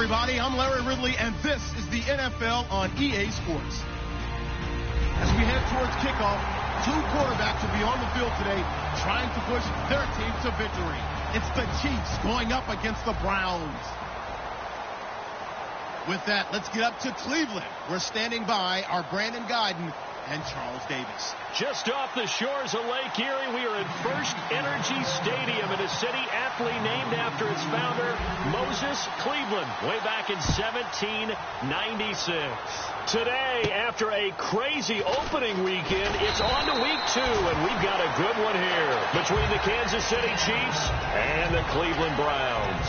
everybody. I'm Larry Ridley, and this is the NFL on EA Sports. As we head towards kickoff, two quarterbacks will be on the field today trying to push their team to victory. It's the Chiefs going up against the Browns. With that, let's get up to Cleveland. We're standing by our Brandon Guyton and Charles Davis. Just off the shores of Lake Erie, we are at First Energy Stadium in a city aptly named after its founder, Moses Cleveland, way back in 1796. Today, after a crazy opening weekend, it's on to week 2, and we've got a good one here between the Kansas City Chiefs and the Cleveland Browns.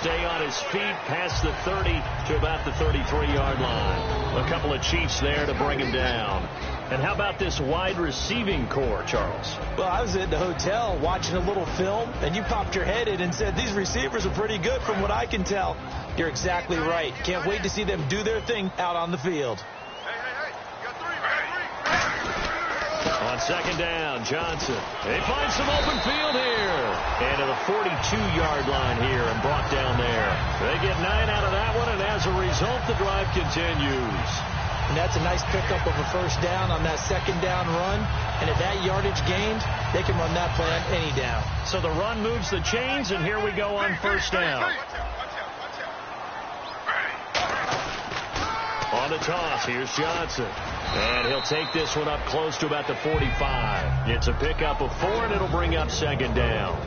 Stay on his feet past the 30 to about the 33-yard line. A couple of Chiefs there to bring him down. And how about this wide receiving core, Charles? Well, I was at the hotel watching a little film, and you popped your head in and said, these receivers are pretty good from what I can tell. You're exactly right. Can't wait to see them do their thing out on the field. On second down, Johnson. They find some open field here. And to the 42-yard line here and brought down there. They get 9 out of that one, and as a result, the drive continues. And that's a nice pickup of a first down on that second down run. And at that yardage gained, they can run that play on any down. So the run moves the chains, and here we go on first down. On the toss, here's Johnson. And he'll take this one up close to about the 45. It's a pickup of 4, and it'll bring up second down.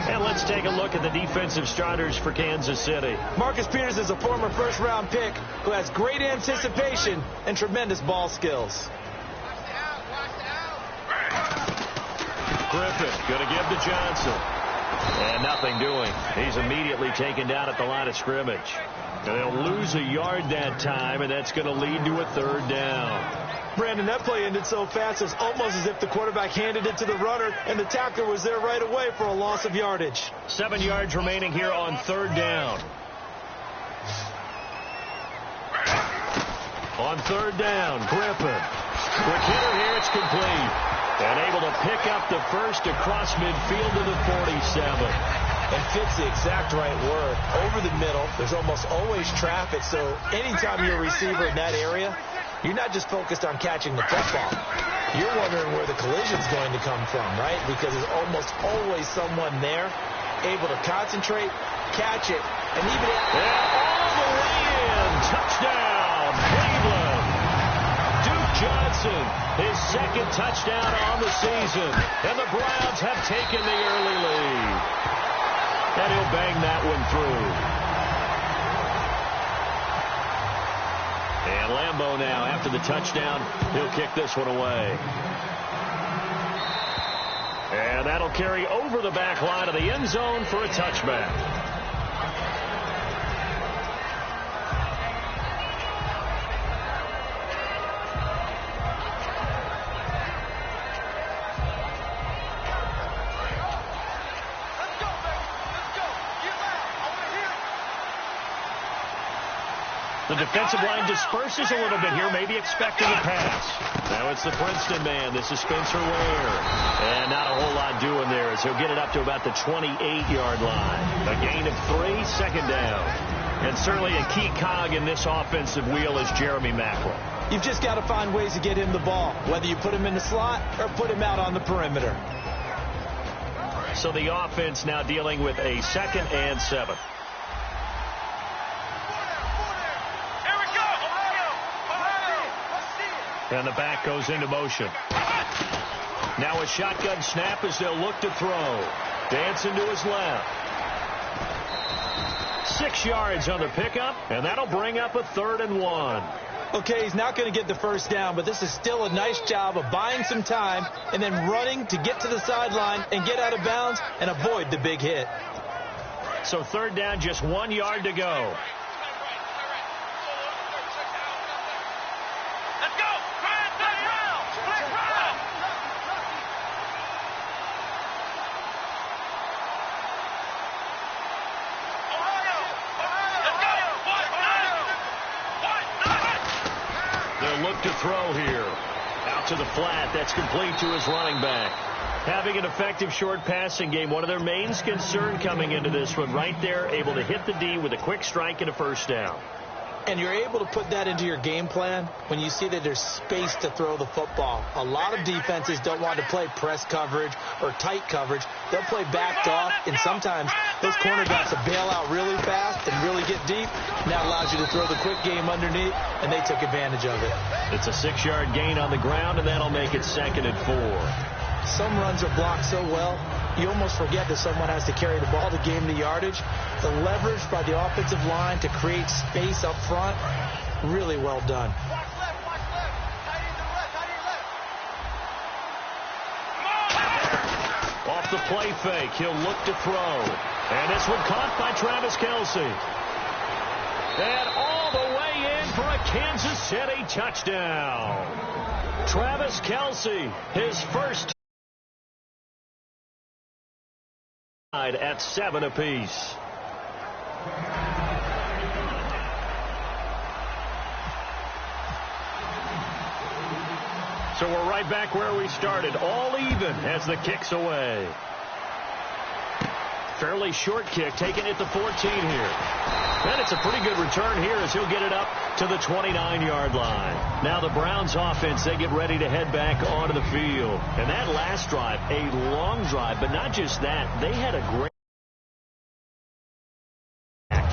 And let's take a look at the defensive starters for Kansas City. Marcus Peters is a former first-round pick who has great anticipation and tremendous ball skills. Griffin going to give to Johnson. And nothing doing. He's immediately taken down at the line of scrimmage. And they'll lose a yard that time, and that's going to lead to a third down. Brandon, that play ended so fast, it's almost as if the quarterback handed it to the runner, and the tackler was there right away for a loss of yardage. 7 yards remaining here on third down. On third down, Griffin. Quick hitter here, it's complete. And able to pick up the first across midfield to the 47. And fits the exact right word. Over the middle, there's almost always traffic, so anytime you're a receiver in that area, you're not just focused on catching the football. You're wondering where the collision's going to come from, right? Because there's almost always someone there able to concentrate, catch it, and even all the way in. Touchdown, Cleveland. Duke Johnson, his second touchdown on the season. And the Browns have taken the early lead. And he'll bang that one through. And Lambeau now, after the touchdown, he'll kick this one away. And that'll carry over the back line of the end zone for a touchback. The defensive line disperses a little bit here, maybe expecting a pass. Now it's the Princeton man. This is Spencer Ware. And not a whole lot doing there as he'll get it up to about the 28-yard line. A gain of 3, second down. And certainly a key cog in this offensive wheel is Jeremy Maclin. You've just got to find ways to get him the ball, whether you put him in the slot or put him out on the perimeter. So the offense now dealing with a 2nd and 7. And the back goes into motion. Now a shotgun snap as they'll look to throw. Dancing to his left. 6 yards on the pickup, and that'll bring up a 3rd and 1. Okay, he's not going to get the first down, but this is still a nice job of buying some time and then running to get to the sideline and get out of bounds and avoid the big hit. So third down, just 1 yard to go. look to throw here. Out to the flat. That's complete to his running back. Having an effective short passing game, one of their main concern coming into this one, right there, able to hit the D with a quick strike and a first down. And you're able to put that into your game plan when you see that there's space to throw the football. A lot of defenses don't want to play press coverage or tight coverage. They'll play backed off, and sometimes those cornerbacks will bail out really fast and really get deep. And that allows you to throw the quick game underneath, and they took advantage of it. It's a 6-yard gain on the ground, and that'll make it 2nd and 4. Some runs are blocked so well, you almost forget that someone has to carry the ball to gain the yardage. The leverage by the offensive line to create space up front, really well done. Off the play fake, he'll look to throw. And this one caught by Travis Kelce. And all the way in for a Kansas City touchdown. Travis Kelce, his first at 7 apiece. So we're right back where we started, all even as the kick's away. Fairly short kick, taking it to 14 here. And it's a pretty good return here as he'll get it up to the 29-yard line. Now the Browns offense, they get ready to head back onto the field. And that last drive, a long drive, but not just that, they had a great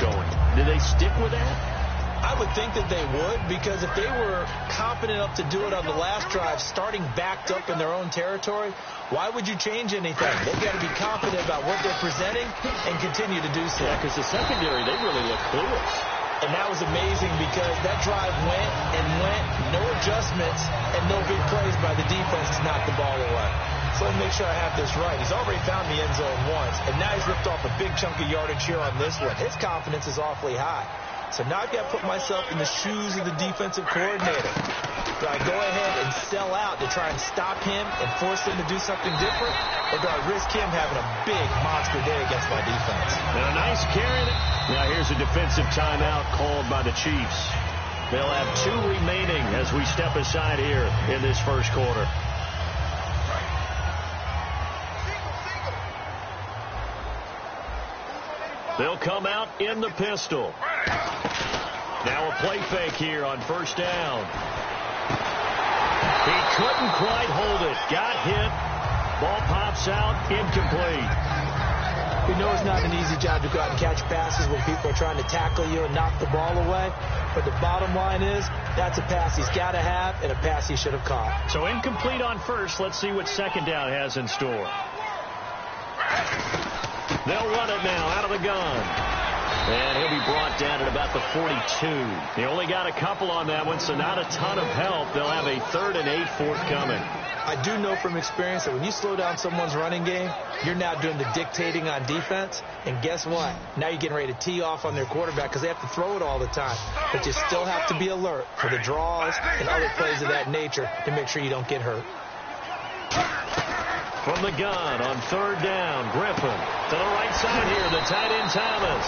going. Did they stick with that? I would think that they would, because if they were confident enough to do it on the last drive, starting backed up in their own territory, why would you change anything? They've got to be confident about what they're presenting and continue to do so. Yeah, because the secondary, they really look clueless. And that was amazing because that drive went and went, no adjustments, and no big plays by the defense to knock the ball away. So let me make sure I have this right. He's already found the end zone once, and now he's ripped off a big chunk of yardage here on this one. His confidence is awfully high. So now I've got to put myself in the shoes of the defensive coordinator. Do I go ahead and sell out to try and stop him and force him to do something different? Or do I risk him having a big monster day against my defense? And a nice carry. Now here's a defensive timeout called by the Chiefs. They'll have 2 remaining as we step aside here in this first quarter. They'll come out in the pistol. Now a play fake here on first down. He couldn't quite hold it. Got hit. Ball pops out. Incomplete. We know it's not an easy job to go out and catch passes when people are trying to tackle you and knock the ball away. But the bottom line is, that's a pass he's got to have and a pass he should have caught. So incomplete on first. Let's see what second down has in store. They'll run it now out of the gun. And he'll be brought down at about the 42. He only got a couple on that one, so not a ton of help. They'll have a 3rd and 8 forthcoming. I do know from experience that when you slow down someone's running game, you're now doing the dictating on defense. And guess what? Now you're getting ready to tee off on their quarterback because they have to throw it all the time. But you still have to be alert for the draws and other plays of that nature to make sure you don't get hurt. From the gun on 3rd down, Griffin to the right side here, the tight end Thomas.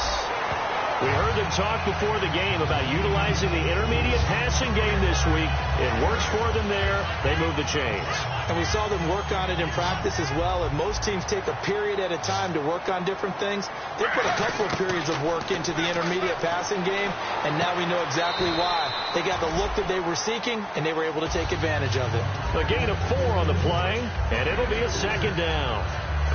We heard them talk before the game about utilizing the intermediate passing game this week. It works for them there. They move the chains. And we saw them work on it in practice as well. And most teams take a period at a time to work on different things. They put a couple of periods of work into the intermediate passing game, and now we know exactly why. They got the look that they were seeking, and they were able to take advantage of it. A gain of 4 on the play, and it'll be a 2nd down.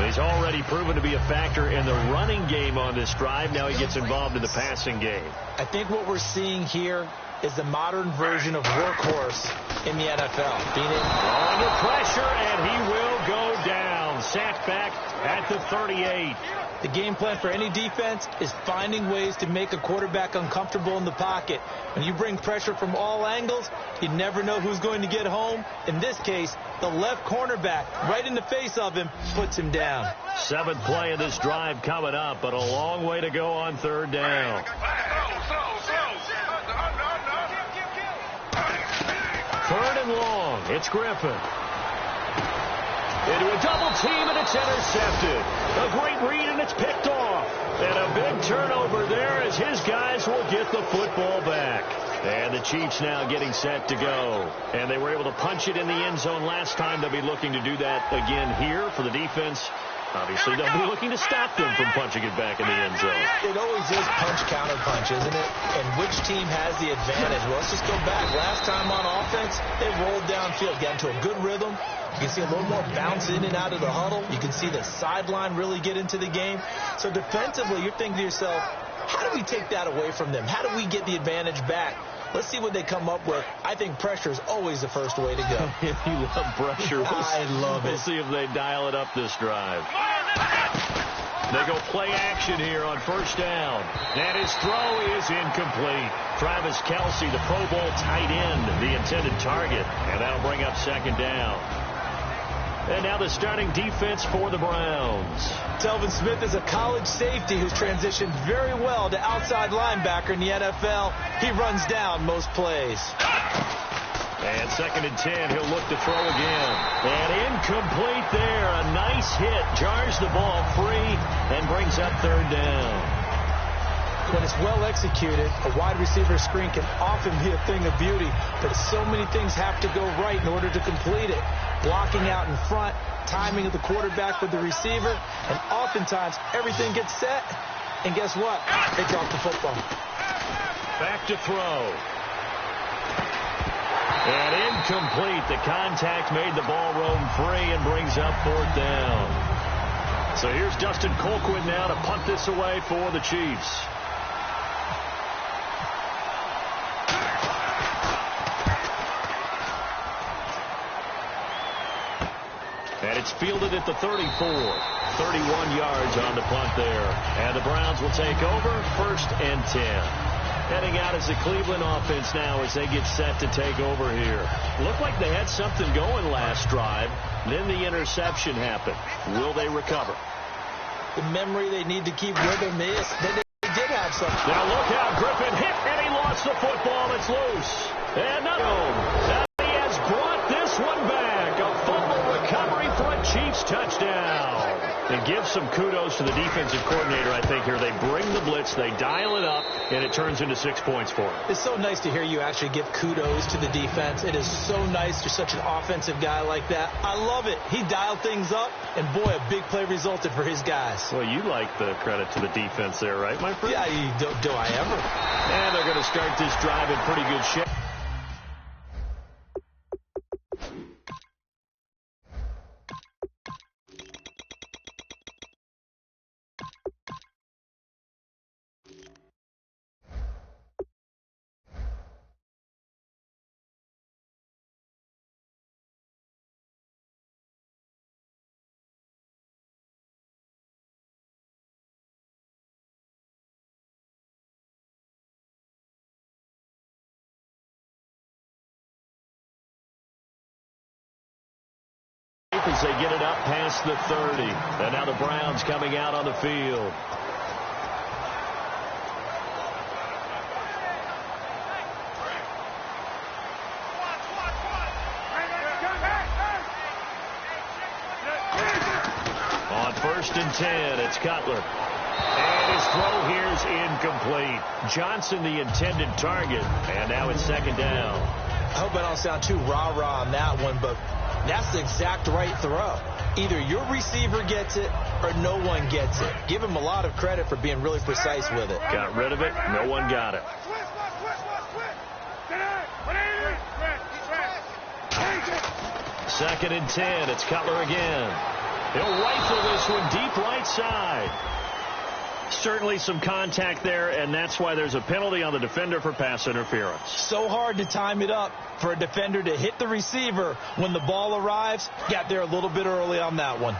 He's already proven to be a factor in the running game on this drive. Now he gets involved in the passing game. I think what we're seeing here is the modern version of workhorse in the NFL. Being under pressure, and he will go down. Sacked back at the 38. The game plan for any defense is finding ways to make a quarterback uncomfortable in the pocket. When you bring pressure from all angles, you never know who's going to get home. In this case, the left cornerback, right in the face of him, puts him down. 7th play of this drive coming up, but a long way to go on 3rd down. 3rd and long. It's Griffin. Into a double team, and it's intercepted. A great read, and it's picked off. And a big turnover there as his guys will get the football back. And the Chiefs now getting set to go. And they were able to punch it in the end zone last time. They'll be looking to do that again here for the defense. Obviously, they'll be looking to stop them from punching it back in the end zone. It always is punch-counter-punch, isn't it? And which team has the advantage? Well, let's just go back. Last time on offense, they rolled downfield, got into a good rhythm. You can see a little more bounce in and out of the huddle. You can see the sideline really get into the game. So defensively, you're thinking to yourself, how do we take that away from them? How do we get the advantage back? Let's see what they come up with. I think pressure is always the first way to go. You love pressure. I love it. We'll see if they dial it up this drive. They go play action here on first down. And his throw is incomplete. Travis Kelce, the Pro Bowl tight end, the intended target. And that'll bring up second down. And now the starting defense for the Browns. Telvin Smith is a college safety who's transitioned very well to outside linebacker in the NFL. He runs down most plays. And 2nd and 10, he'll look to throw again. And incomplete there. A nice hit. Jars the ball free and brings up 3rd down. When it's well executed, a wide receiver screen can often be a thing of beauty, but so many things have to go right in order to complete it. Blocking out in front, timing of the quarterback with the receiver, and oftentimes everything gets set, and guess what? They drop the football. Back to throw. And incomplete. The contact made the ball roam free and brings up 4th down. So here's Dustin Colquitt now to punt this away for the Chiefs. And it's fielded at the 34. 31 yards on the punt there. And the Browns will take over 1st and 10. Heading out as the Cleveland offense now as they get set to take over here. Looked like they had something going last drive. Then the interception happened. Will they recover? The memory they need to keep with them is that they did have something. Now look out. Griffin hit, and he lost the football. It's loose. And now he has brought this one back. A fumble recovery for a Chiefs touchdown. And give some kudos to the defensive coordinator, I think, here. They bring the blitz, they dial it up, and it turns into 6 points for them. It's so nice to hear you actually give kudos to the defense. It is so nice. You're such an offensive guy like that. I love it. He dialed things up, and boy, a big play resulted for his guys. Well, you like the credit to the defense there, right, my friend? Yeah, do I ever? And they're going to start this drive in pretty good shape. As they get it up past the 30. And now the Browns coming out on the field. On 1st and 10, it's Cutler. And his throw here is incomplete. Johnson, the intended target. And now it's 2nd down. I hope I don't sound too rah-rah on that one, but that's the exact right throw. Either your receiver gets it or no one gets it. Give him a lot of credit for being really precise with it. Got rid of it. No one got it. 2nd and 10. It's Cutler again. He'll rifle this one deep right side. Certainly some contact there, and that's why there's a penalty on the defender for pass interference. So hard to time it up for a defender to hit the receiver when the ball arrives. Got there a little bit early on that one.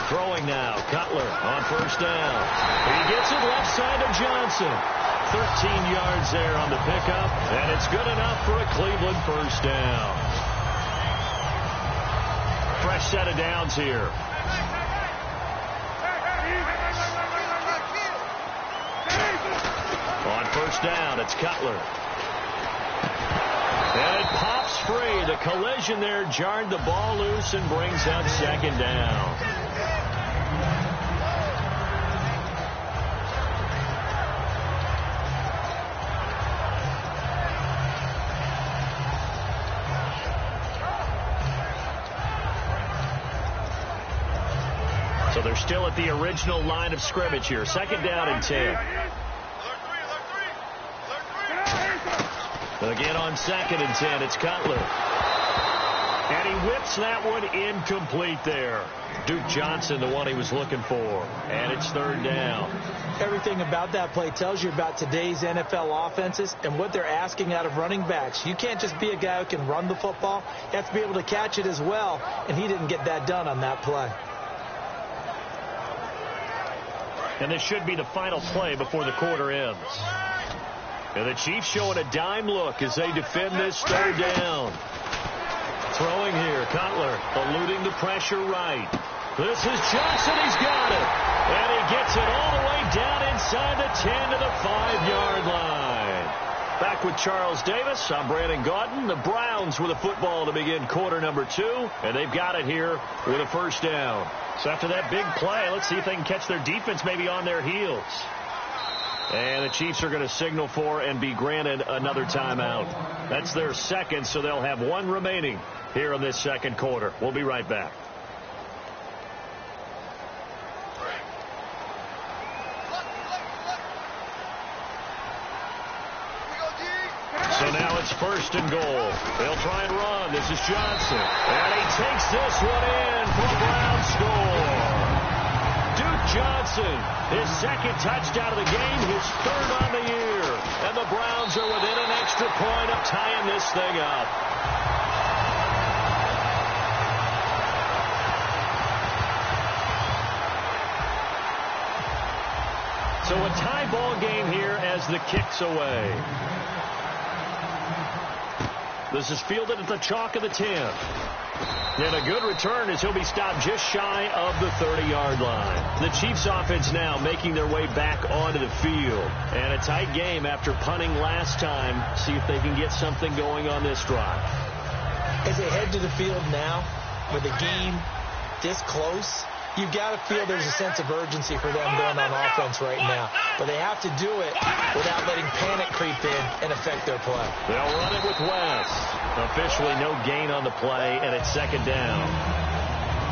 Throwing now, Cutler on 1st down. He gets it left side of Johnson. 13 yards there on the pickup, and it's good enough for a Cleveland 1st down. Fresh set of downs here. On 1st down, it's Cutler. free. The collision there jarred the ball loose and brings up second down. So they're still at the original line of scrimmage here. Second down and 10. Again on second and 10, it's Cutler. And he whips that one incomplete there. Duke Johnson, the one he was looking for. And it's third down. Everything about that play tells you about today's NFL offenses and what they're asking out of running backs. You can't just be a guy who can run the football. You have to be able to catch it as well. And he didn't get that done on that play. And this should be the final play before the quarter ends. And the Chiefs showing a dime look as they defend this third down. Throwing here, Cutler eluding the pressure right. This is Johnson, he's got it. And he gets it all the way down inside the 10 to the 5-yard line. Back with Charles Davis, I'm Brandon Gaudin. The Browns with a football to begin quarter number 2. And they've got it here with a first down. So after that big play, let's see if they can catch their defense maybe on their heels. And the Chiefs are going to signal for and be granted another timeout. That's their second, so they'll have one remaining here in this second quarter. We'll be right back. So now it's first and goal. They'll try and run. This is Johnson. And he takes this one in for a Brown score. Duke Johnson, his second touchdown of the game, his third on the year. And the Browns are within an extra point of tying this thing up. So a tie ball game here as the kick's away. This is fielded at the chalk of the 10. And a good return as he'll be stopped just shy of the 30-yard line. The Chiefs offense now making their way back onto the field. And a tight game after punting last time. See if they can get something going on this drive. As they head to the field now, with the game this close, you've got to feel there's a sense of urgency for them going on offense right now. But they have to do it without letting panic creep in and affect their play. They'll run it with West. Officially no gain on the play, and it's second down.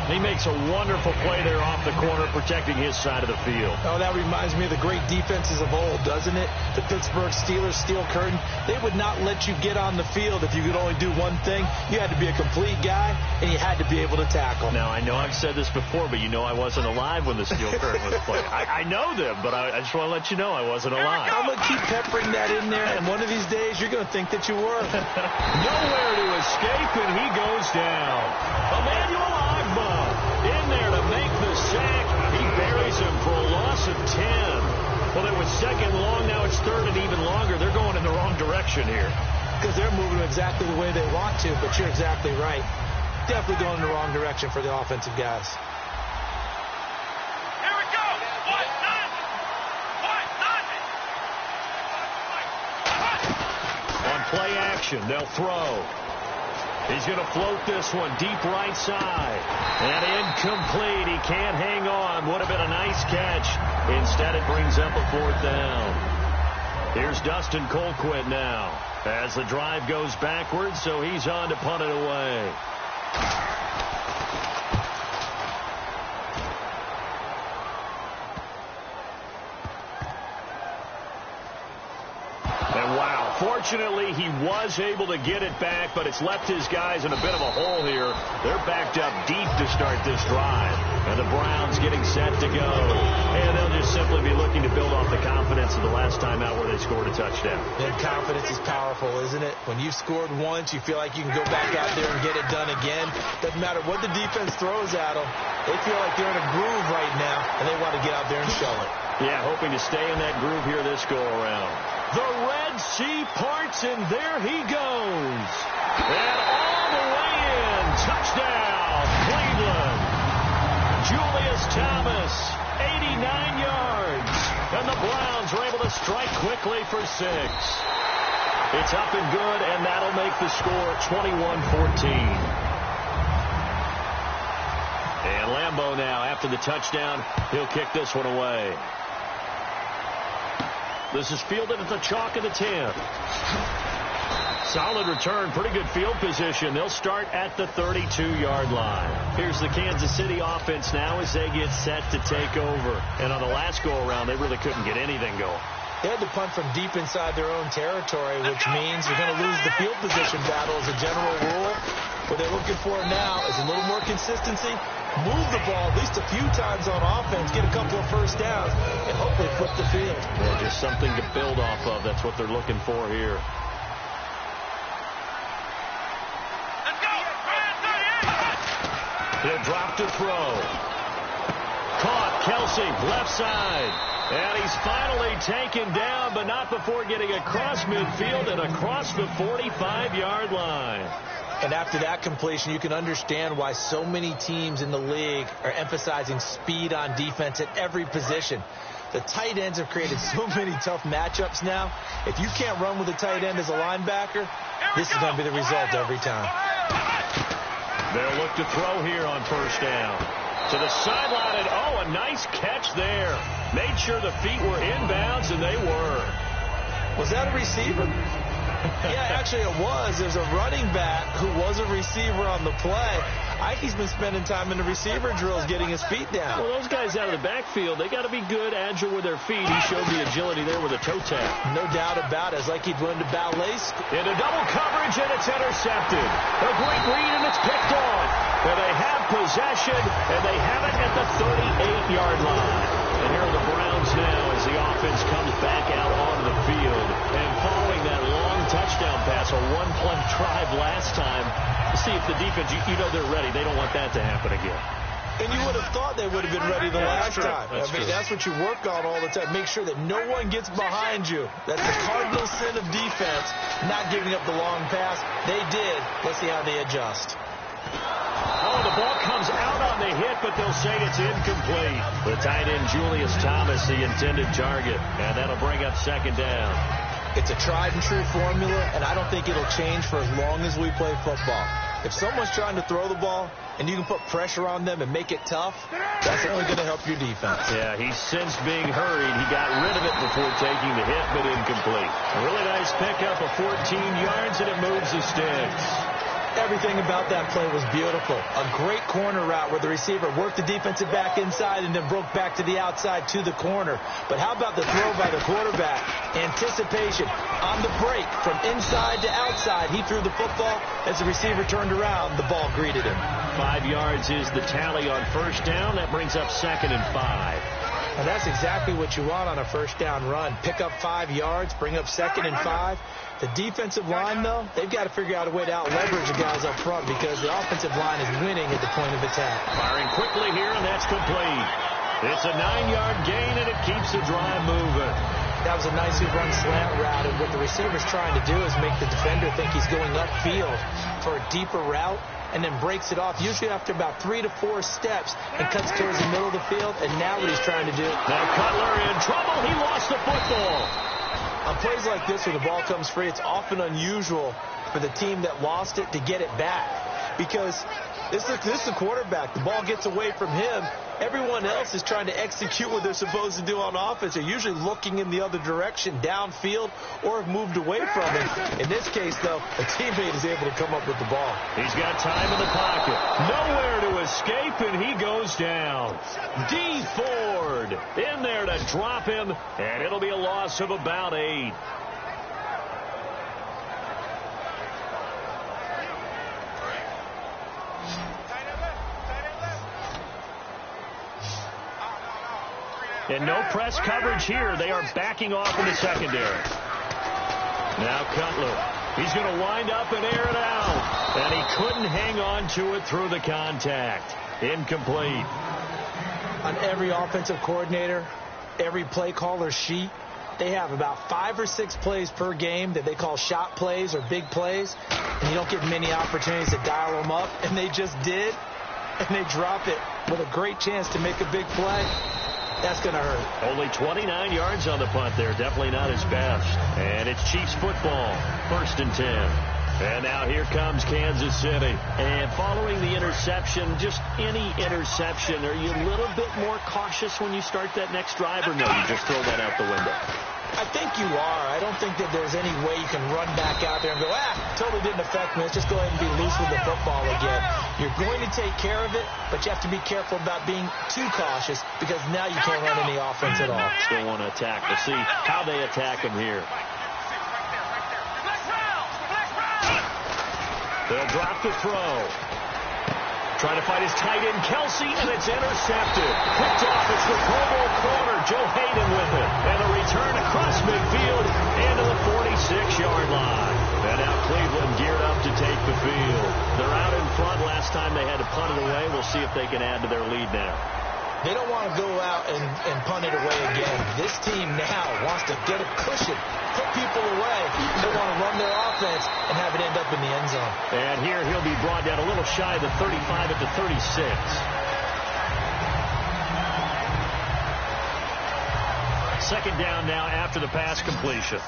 He makes a wonderful play there off the corner, protecting his side of the field. Oh, that reminds me of the great defenses of old, doesn't it? The Pittsburgh Steelers steel curtain. They would not let you get on the field if you could only do one thing. You had to be a complete guy, and you had to be able to tackle. Now, I know I've said this before, but you know I wasn't alive when the steel curtain was played. I know them, but I just want to let you know I wasn't alive. I'm going to keep peppering that in there, and one of these days you're going to think that you were. Nowhere to escape, and he goes down. Emmanuel Agba in there to make the sack. He buries him for a loss of 10. Well, it was second long. Now it's third and even longer. They're going in the wrong direction here. Because they're moving exactly the way they want to, but you're exactly right. Definitely going in the wrong direction for the offensive guys. Here we go. On play action, they'll throw. He's going to float this one deep right side. And incomplete. He can't hang on. Would have been a nice catch. Instead, it brings up a fourth down. Here's Dustin Colquitt now as the drive goes backwards, so he's on to punt it away. Fortunately, he was able to get it back, but it's left his guys in a bit of a hole here. They're backed up deep to start this drive. And the Browns getting set to go. And they'll just simply be looking to build off the confidence of the last time out where they scored a touchdown. And confidence is powerful, isn't it? When you've scored once, you feel like you can go back out there and get it done again. Doesn't matter what the defense throws at them. They feel like they're in a groove right now, and they want to get out there and show it. Yeah, hoping to stay in that groove here this go-around. The Red Sea parts, and there he goes. And all the way in. Touchdown, Cleveland. Julius Thomas, 89 yards. And the Browns are able to strike quickly for 6. It's up and good, and that'll make the score 21-14. And Lambeau now, after the touchdown, he'll kick this one away. This is fielded at the chalk of the 10. Solid return, pretty good field position. They'll start at the 32-yard line. Here's the Kansas City offense now as they get set to take over. And on the last go-around, they really couldn't get anything going. They had to punt from deep inside their own territory, which means you're going to lose the field position battle as a general rule. What they're looking for now is a little more consistency, move the ball at least a few times on offense, get a couple of first downs, and hopefully flip the field. Yeah, just something to build off of. That's what they're looking for here. He'll drop to throw. Caught, Kelsey, left side. And he's finally taken down, but not before getting across midfield and across the 45-yard line. And after that completion, you can understand why so many teams in the league are emphasizing speed on defense at every position. The tight ends have created so many tough matchups now. If you can't run with a tight end as a linebacker, this is going to be the result every time. They'll look to throw here on first down. To the sideline, and oh, a nice catch there. Made sure the feet were inbounds, and they were. Was that a receiver? Yeah, actually it was. There's a running back who was a receiver on the play. Ike's been spending time in the receiver drills getting his feet down. Well, those guys out of the backfield, they got to be good, agile with their feet. He showed the agility there with a toe tap. No doubt about it. It's like he'd run to ballet school. Into double coverage, and it's intercepted. A great read, and it's picked off. And they have possession, and they have it at the 38-yard line. And here are the Browns now as the offense comes back out on the field. And following that long touchdown pass, a one-play drive last time, see if the defense, you know they're ready. They don't want that to happen again. And you would have thought they would have been ready the last time. That's what you work on all the time. Make sure that no one gets behind you. That's the cardinal sin of defense, not giving up the long pass. They did. Let's see how they adjust. Oh, the ball comes out on the hit, but they'll say it's incomplete. The tight end, Julius Thomas, the intended target. And that'll bring up second down. It's a tried-and-true formula, and I don't think it'll change for as long as we play football. If someone's trying to throw the ball and you can put pressure on them and make it tough, that's only going to help your defense. Yeah, he's since being hurried. He got rid of it before taking the hit, but incomplete. A really nice pickup of 14 yards, and it moves the sticks. Everything about that play was beautiful. A great corner route where the receiver worked the defensive back inside and then broke back to the outside to the corner. But how about the throw by the quarterback? Anticipation on the break from inside to outside. He threw the football. As the receiver turned around, the ball greeted him. 5 yards is the tally on first down. That brings up 2nd and 5. And that's exactly what you want on a first down run. Pick up 5 yards, bring up 2nd and 5. The defensive line, though, they've got to figure out a way to out-leverage the guys up front because the offensive line is winning at the point of attack. Firing quickly here, and that's complete. It's a 9-yard gain, and it keeps the drive moving. That was a nicely run slant route, and what the receiver's trying to do is make the defender think he's going upfield for a deeper route and then breaks it off, usually after about 3 to 4 steps, and cuts towards the middle of the field, and now what he's trying to do. Now Cutler in trouble. He lost the football. On plays like this where the ball comes free, it's often unusual for the team that lost it to get it back because this is the quarterback. The ball gets away from him. Everyone else is trying to execute what they're supposed to do on offense. They're usually looking in the other direction, downfield, or have moved away from it. In this case, though, a teammate is able to come up with the ball. He's got time in the pocket. Nowhere to escape, and he goes down. D. Ford in there to drop him, and it'll be a loss of about 8. And no press coverage here. They are backing off in the secondary. Now Cutler. He's going to wind up and air it out. And he couldn't hang on to it through the contact. Incomplete. On every offensive coordinator, every play caller sheet, they have about 5 or 6 plays per game that they call shot plays or big plays. And you don't get many opportunities to dial them up. And they just did. And they drop it with a great chance to make a big play. that's going to hurt. Only 29 yards on the punt there. Definitely not his best. And it's Chiefs football. 1st and 10. And now here comes Kansas City. And following the interception, just any interception, are you a little bit more cautious when you start that next drive, or no, you just throw that out the window? I think you are. I don't think that there's any way you can run back out there and go, totally didn't affect me. Let's just go ahead and be loose with the football again. You're going to take care of it, but you have to be careful about being too cautious because now you can't run any offense at all. Still want to attack. We'll see how they attack him here. They'll drop the throw. Trying to fight his tight end, Kelsey, and it's intercepted. Picked off. It's the Pro Bowl corner, Joe Hayden with it. And a return across midfield into the 46-yard line. And now Cleveland geared up to take the field. They're out in front. Last time they had to punt it away. We'll see if they can add to their lead now. They don't want to go out and punt it away again. This team now wants to get a cushion, put people away. They want to run their offense and have it end up in the end zone. And here he'll be brought down a little shy of the 35 at the 36. Second down now after the pass completion.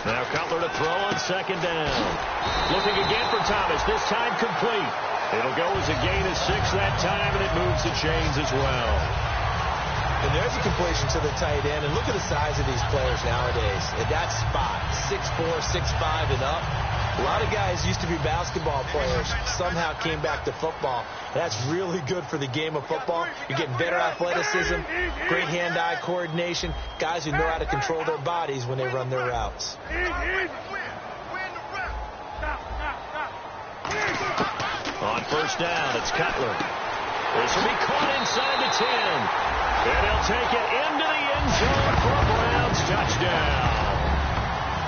Now Cutler to throw on second down. Looking again for Thomas, this time complete. It'll go as a gain of 6 that time, and it moves the chains as well. And there's a completion to the tight end. And look at the size of these players nowadays. At that spot, 6'4", 6'5", and up. A lot of guys used to be basketball players, somehow came back to football. That's really good for the game of football. You're getting better athleticism, great hand-eye coordination, guys who know how to control their bodies when they run their routes. On first down, it's Cutler. This will be caught inside the 10. And he'll take it into the end zone for a Browns touchdown.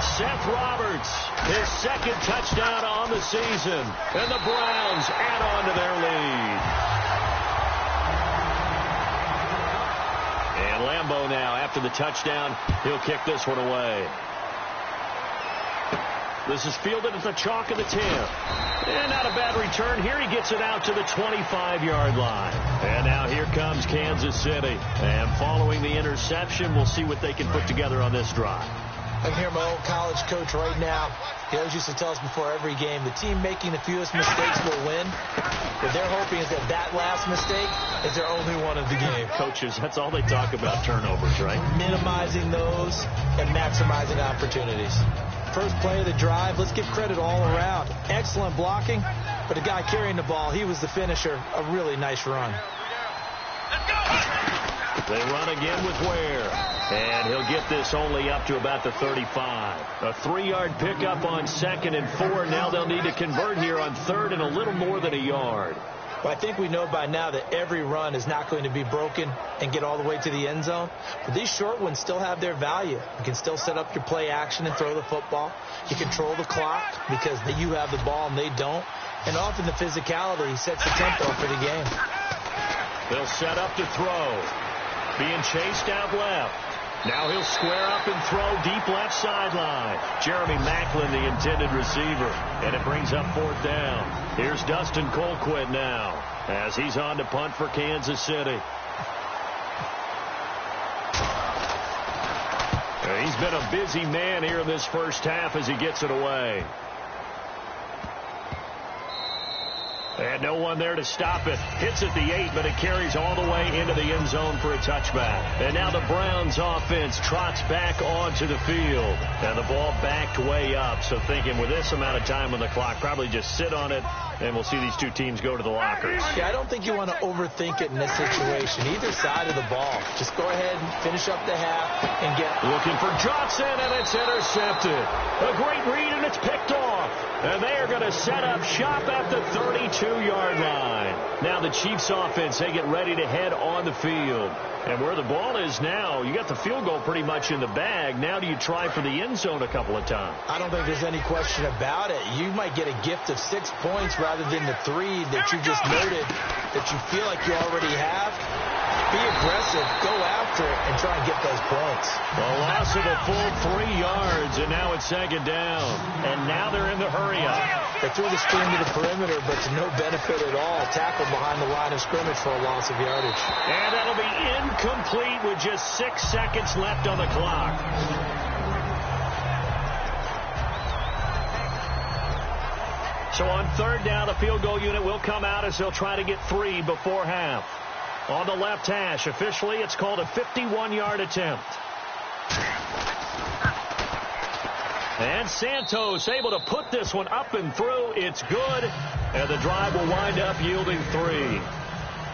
Seth Roberts, his second touchdown on the season. And the Browns add on to their lead. And Lambeau now, after the touchdown, he'll kick this one away. This is fielded at the chalk of the 10. And not a bad return. Here he gets it out to the 25-yard line. And now here comes Kansas City. And following the interception, we'll see what they can put together on this drive. I can hear my old college coach right now. He always used to tell us before every game, the team making the fewest mistakes will win. What they're hoping is that last mistake is their only one of the game. Coaches, that's all they talk about, turnovers, right? Minimizing those and maximizing opportunities. First play of the drive, let's give credit all around. Excellent blocking, but the guy carrying the ball, he was the finisher. A really nice run. They run again with Ware. And he'll get this only up to about the 35. A 3-yard pickup on 2nd and 4. Now they'll need to convert here on 3rd and a little more than a yard. Well, I think we know by now that every run is not going to be broken and get all the way to the end zone. But these short ones still have their value. You can still set up your play action and throw the football. You control the clock because you have the ball and they don't. And often the physicality sets the tempo for the game. They'll set up to throw. Being chased out left. Now he'll square up and throw deep left sideline. Jeremy Maclin, the intended receiver. And it brings up 4th down. Here's Dustin Colquitt now as he's on to punt for Kansas City. He's been a busy man here in this first half as he gets it away. And no one there to stop it. Hits at the 8, but it carries all the way into the end zone for a touchback. And now the Browns offense trots back onto the field. And the ball backed way up. So thinking with this amount of time on the clock, probably just sit on it, and we'll see these two teams go to the lockers. Yeah, I don't think you want to overthink it in this situation. Either side of the ball. Just go ahead and finish up the half and get... Looking for Johnson, and it's intercepted. A great read, and it's picked off. And they are going to set up shop at the 32-yard line. Now the Chiefs offense, they get ready to head on the field. And where the ball is now, you got the field goal pretty much in the bag. Now do you try for the end zone a couple of times? I don't think there's any question about it. You might get a gift of 6 points rather than the 3 that you just noted that you feel like you already have. Be aggressive, go after it, and try and get those points. A loss of a full 3 yards, and now it's second down. And now they're in the hurry-up. They threw the screen to the perimeter, but to no benefit at all. Tackled behind the line of scrimmage for a loss of yardage. And that'll be incomplete with just 6 seconds left on the clock. So on third down, the field goal unit will come out as they'll try to get 3 before half. On the left hash, officially, it's called a 51-yard attempt. And Santos able to put this one up and through. It's good, and the drive will wind up yielding 3.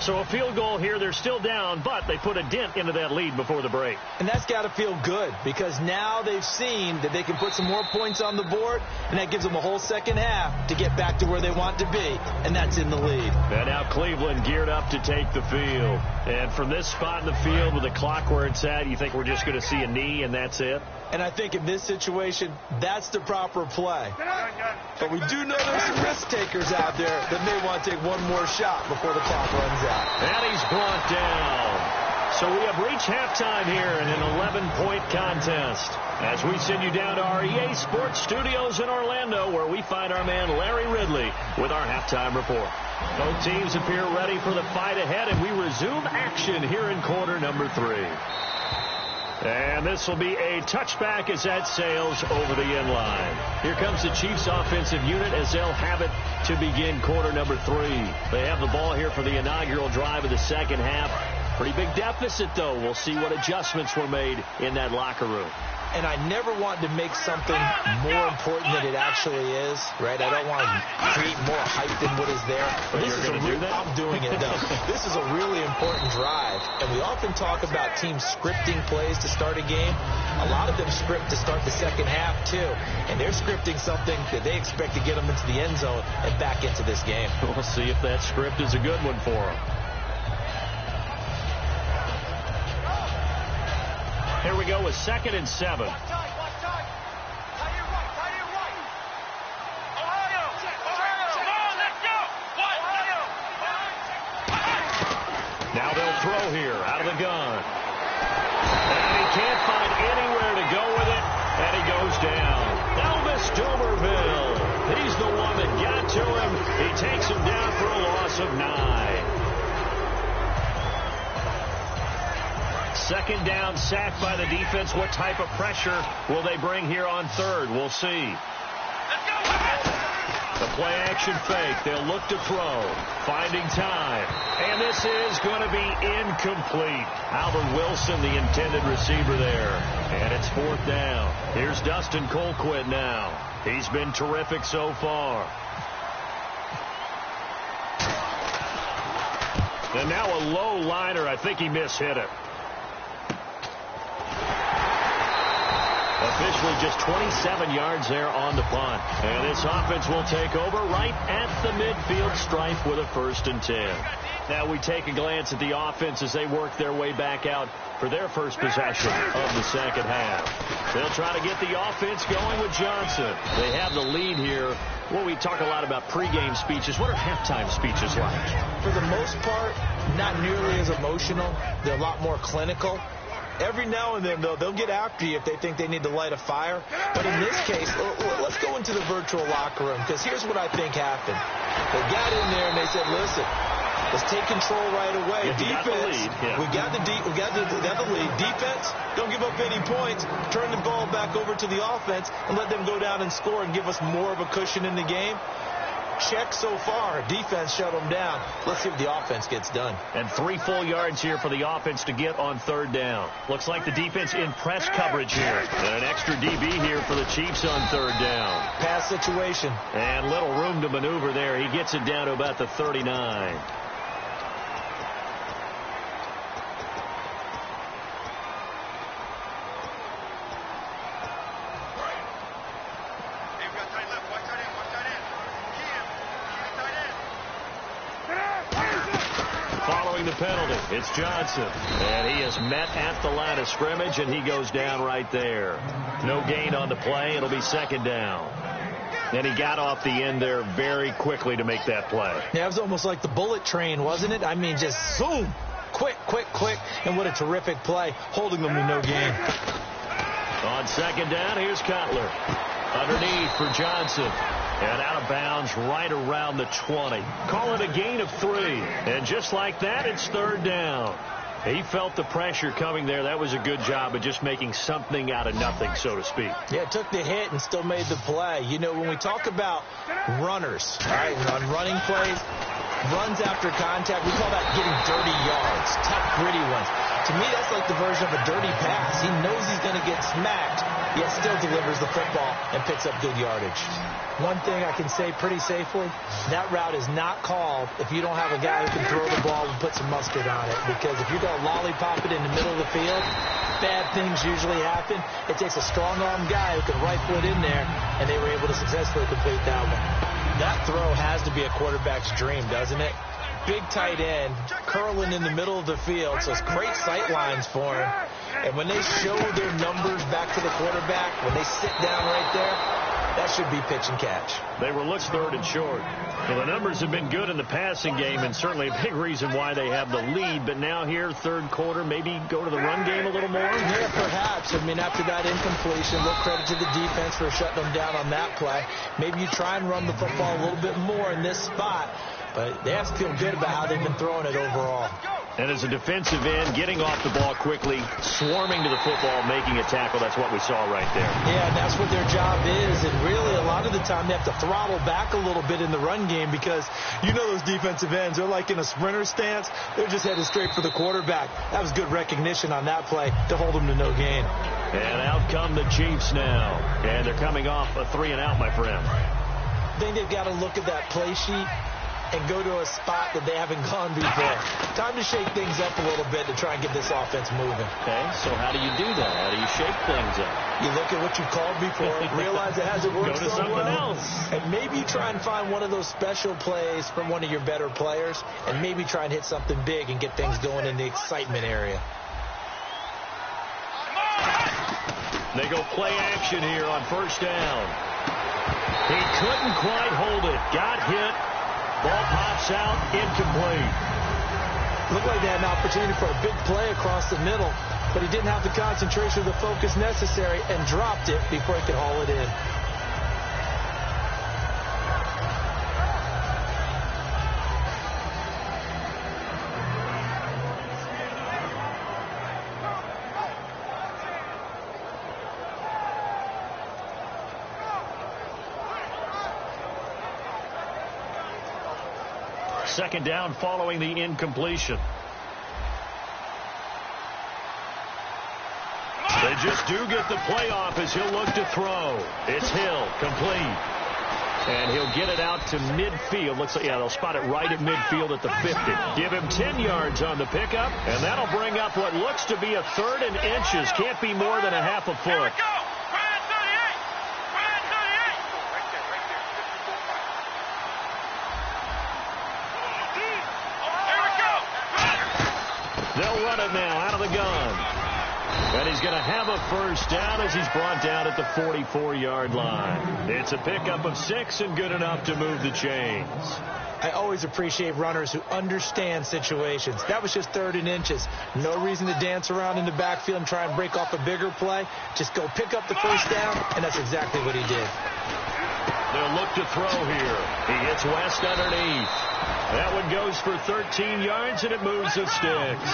So a field goal here. They're still down, but they put a dent into that lead before the break. And that's got to feel good because now they've seen that they can put some more points on the board, and that gives them a whole second half to get back to where they want to be, and that's in the lead. And now Cleveland geared up to take the field. And from this spot in the field with the clock where it's at, you think we're just going to see a knee and that's it? And I think in this situation, that's the proper play. But we do know there's some risk takers out there that may want to take one more shot before the clock runs out. And he's brought down. So we have reached halftime here in an 11-point contest. As we send you down to our EA Sports Studios in Orlando, where we find our man Larry Ridley with our halftime report. Both teams appear ready for the fight ahead, and we resume action here in quarter number 3. And this will be a touchback as that sails over the end line. Here comes the Chiefs offensive unit as they'll have it to begin quarter number 3. They have the ball here for the inaugural drive of the second half. Pretty big deficit, though. We'll see what adjustments were made in that locker room. And I never want to make something more important than it actually is, right? I don't want to create more hype than what is there. But you're going to do that? I'm doing it, though. This is a really important drive. And we often talk about teams scripting plays to start a game. A lot of them script to start the second half, too. And they're scripting something that they expect to get them into the end zone and back into this game. We'll see if that script is a good one for them. Here we go with 2nd and 7. Now they'll throw here out of the gun. And he can't find anywhere to go with it, and he goes down. Elvis Dumervil. He's the one that got to him. He takes him down for a loss of 9. Second down, sacked by the defense. What type of pressure will they bring here on third? We'll see. The play action fake. They'll look to throw. Finding time. And this is going to be incomplete. Albert Wilson, the intended receiver there. And it's 4th down. Here's Dustin Colquitt now. He's been terrific so far. And now a low liner. I think he mishit it. Officially just 27 yards there on the punt. And this offense will take over right at the midfield stripe with a 1st and 10. Now we take a glance at the offense as they work their way back out for their first possession of the second half. They'll try to get the offense going with Johnson. They have the lead here. Well, we talk a lot about pregame speeches. What are halftime speeches like? For the most part, not nearly as emotional. They're a lot more clinical. Every now and then, though, they'll get after you if they think they need to light a fire. But in this case, let's go into the virtual locker room, because here's what I think happened. They got in there and they said, listen, let's take control right away. Defense, we got the lead. Defense, don't give up any points. Turn the ball back over to the offense and let them go down and score and give us more of a cushion in the game. Check so far. Defense shut them down. Let's see if the offense gets done. And 3 full yards here for the offense to get on third down. Looks like the defense in press coverage here. And an extra DB here for the Chiefs on third down. Pass situation. And little room to maneuver there. He gets it down to about the 39. The penalty. It's Johnson. And he is met at the line of scrimmage, and he goes down right there. No gain on the play. It'll be 2nd down. And he got off the end there very quickly to make that play. Yeah, it was almost like the bullet train, wasn't it? I mean, just zoom. quick, and what a terrific play, holding them to no gain. On second down, here's Cutler. Underneath for Johnson. And out of bounds right around the 20. Call it a gain of 3. And just like that, it's third down. He felt the pressure coming there. That was a good job of just making something out of nothing, so to speak. Yeah, took the hit and still made the play. You know, when we talk about runners, right, on running plays, runs after contact, we call that getting dirty yards, tough, gritty ones. To me, that's like the version of a dirty pass. He knows he's going to get smacked, yet still delivers the football and picks up good yardage. One thing I can say pretty safely, that route is not called if you don't have a guy who can throw the ball and put some mustard on it. Because if you're going to lollipop it in the middle of the field, bad things usually happen. It takes a strong-arm guy who can rifle it in there, and they were able to successfully complete that one. That throw has to be a quarterback's dream, doesn't it? Big tight end, curling in the middle of the field, so it's great sight lines for him. And when they show their numbers back to the quarterback, when they sit down right there, that should be pitch and catch. They were looked third and short. Well, the numbers have been good in the passing game, and certainly a big reason why they have the lead. But now here, third quarter, maybe go to the run game a little more? Yeah, perhaps. I mean, after that incompletion, little credit to the defense for shutting them down on that play. Maybe you try and run the football a little bit more in this spot. But they have to feel good about how they've been throwing it overall. And as a defensive end, getting off the ball quickly, swarming to the football, making a tackle, that's what we saw right there. Yeah, and that's what their job is. And really, a lot of the time, they have to throttle back a little bit in the run game because you know those defensive ends, they're like in a sprinter stance. They're just headed straight for the quarterback. That was good recognition on that play to hold them to no gain. And out come the Chiefs now. And they're coming off a 3-and-out, my friend. I think they've got to look at that play sheet and go to a spot that they haven't gone before. Time to shake things up a little bit to try and get this offense moving. Okay, so how do you do that? How do you shake things up? You look at what you called before, realize it hasn't worked Go to so something well, else. and maybe try and find one of those special plays from one of your better players, and maybe try and hit something big and get things going in the excitement area. They go play action here on first down. He couldn't quite hold it. Got hit. Ball pops out, incomplete. Looked like they had an opportunity for a big play across the middle, but he didn't have the concentration or the focus necessary and dropped it before he could haul it in. Second down following the incompletion. They just do get the playoff as he'll look to throw. It's Hill, complete. And he'll get it out to midfield. Looks like, yeah, they'll spot it right at midfield at the 50. Give him 10 yards on the pickup, and that'll bring up what looks to be a third and inches. Can't be more than a half a foot. They'll run it now out of the gun. And he's going to have a first down as he's brought down at the 44-yard line. It's a pickup of 6 and good enough to move the chains. I always appreciate runners who understand situations. That was just third and inches. No reason to dance around in the backfield and try and break off a bigger play. Just go pick up the first down, and that's exactly what he did. They'll look to throw here. He hits West underneath. That one goes for 13 yards, and it moves the sticks.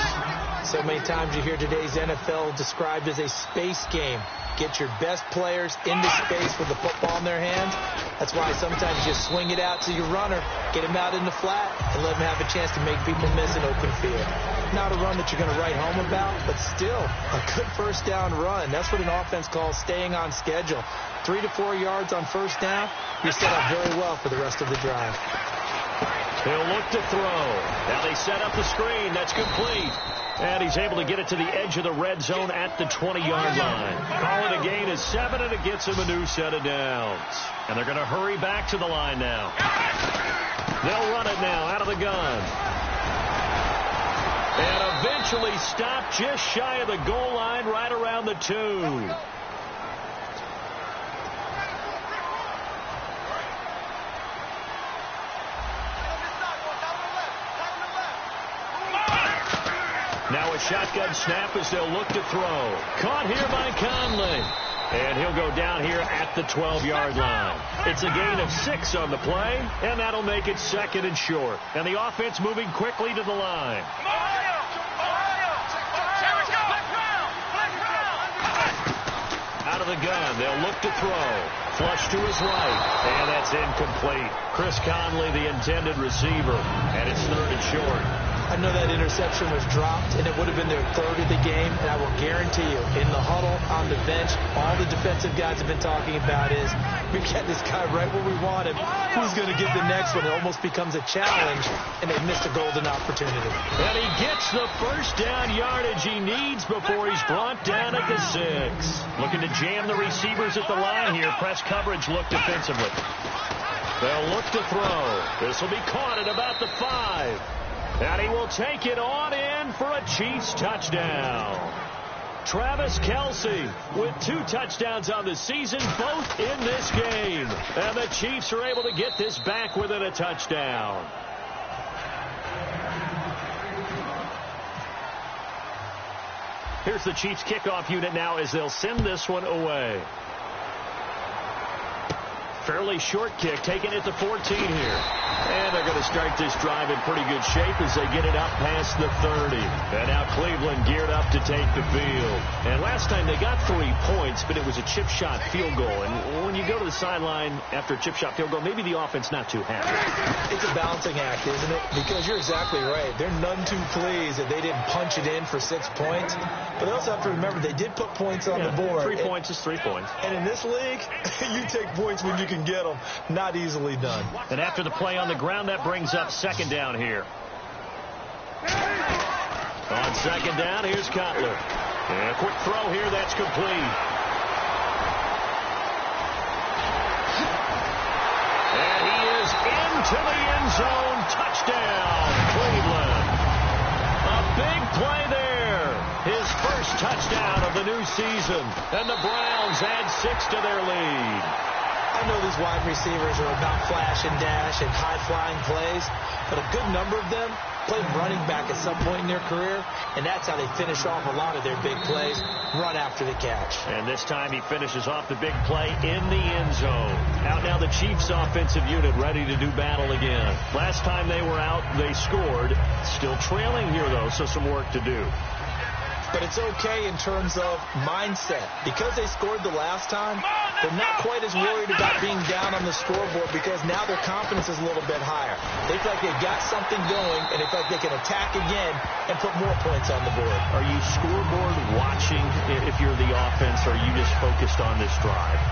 So many times you hear today's NFL described as a space game. Get your best players into space with the football in their hands. That's why sometimes you swing it out to your runner, get him out in the flat, and let him have a chance to make people miss an open field. Not a run that you're going to write home about, but still a good first down run. That's what an offense calls staying on schedule. 3 to 4 yards on first down, you're set up very well for the rest of the drive. He'll look to throw. Now they set up the screen. That's complete. And he's able to get it to the edge of the red zone at the 20-yard line. Call it a gain of 7, and it gets him a new set of downs. And they're going to hurry back to the line now. They'll run it now out of the gun. And eventually stopped just shy of the goal line right around the 2. a shotgun snap as they'll look to throw. Caught here by Conley. And he'll go down here at the 12-yard line. It's a gain of 6 on the play, and that'll make it 2nd and short. And the offense moving quickly to the line. Out of the gun, they'll look to throw. Flush to his right, and that's incomplete. Chris Conley, the intended receiver, and it's 3rd and short. I know that interception was dropped, and it would have been their 3rd of the game, and I will guarantee you, in the huddle, on the bench, all the defensive guys have been talking about is, we get this guy right where we want him. Who's going to get the next one? It almost becomes a challenge, and they missed a golden opportunity. And he gets the first down yardage he needs before he's brought down at the 6. Looking to jam the receivers at the line here. Press coverage look defensively. They'll look to throw. This will be caught at about the 5. And he will take it on in for a Chiefs touchdown. Travis Kelce with 2 touchdowns on the season, both in this game. And the Chiefs are able to get this back within a touchdown. Here's the Chiefs kickoff unit now as they'll send this one away. Fairly short kick, taken at the 14 here. And they're going to start this drive in pretty good shape as they get it up past the 30. And now Cleveland geared up to take the field. And last time they got 3 points, but it was a chip shot field goal. And when you go to the sideline after a chip shot field goal, maybe the offense not too happy. It's a balancing act, isn't it? Because you're exactly right. They're none too pleased that they didn't punch it in for 6 points. But they also have to remember they did put points on the board. 3 points is 3 points. And in this league, you take points when you can get them. Not easily done. And after the play on the ground, that brings up 2nd down here. On 2nd down, here's Cutler. And a quick throw here, that's complete. And he is into the end zone. Touchdown, Cleveland. A big play there. His first touchdown of the new season. And the Browns add 6 to their lead. I know these wide receivers are about flash and dash and high-flying plays, but a good number of them played running back at some point in their career, and that's how they finish off a lot of their big plays, run after the catch. And this time he finishes off the big play in the end zone. Out now the Chiefs offensive unit ready to do battle again. Last time they were out, they scored. Still trailing here, though, so some work to do. But it's okay in terms of mindset. Because they scored the last time, they're not quite as worried about being down on the scoreboard because now their confidence is a little bit higher. They feel like they've got something going, and they feel like they can attack again and put more points on the board. Are you scoreboard watching if you're the offense, or are you just focused on this drive?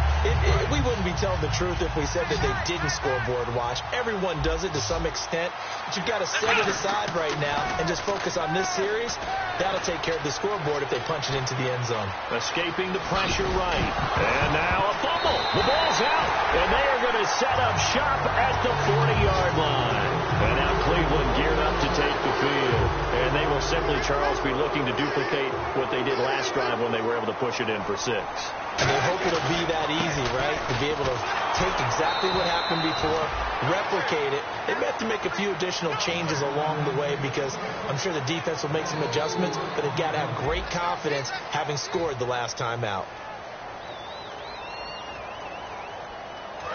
We wouldn't be telling the truth if we said that they didn't scoreboard watch. Everyone does it to some extent, but you've got to set it aside right now and just focus on this series. That'll take care of the scoreboard if they punch it into the end zone. Escaping the pressure right. And now a fumble. The ball's out. And they are going to set up shop at the 40-yard line. And now Cleveland geared up to take the field. And they will simply, Charles, be looking to duplicate what they did last drive when they were able to push it in for 6. And they hope it'll be that easy, right? To be able to take exactly what happened before, replicate it. They may have to make a few additional changes along the way because I'm sure the defense will make some adjustments, but they've got to have great confidence having scored the last time out.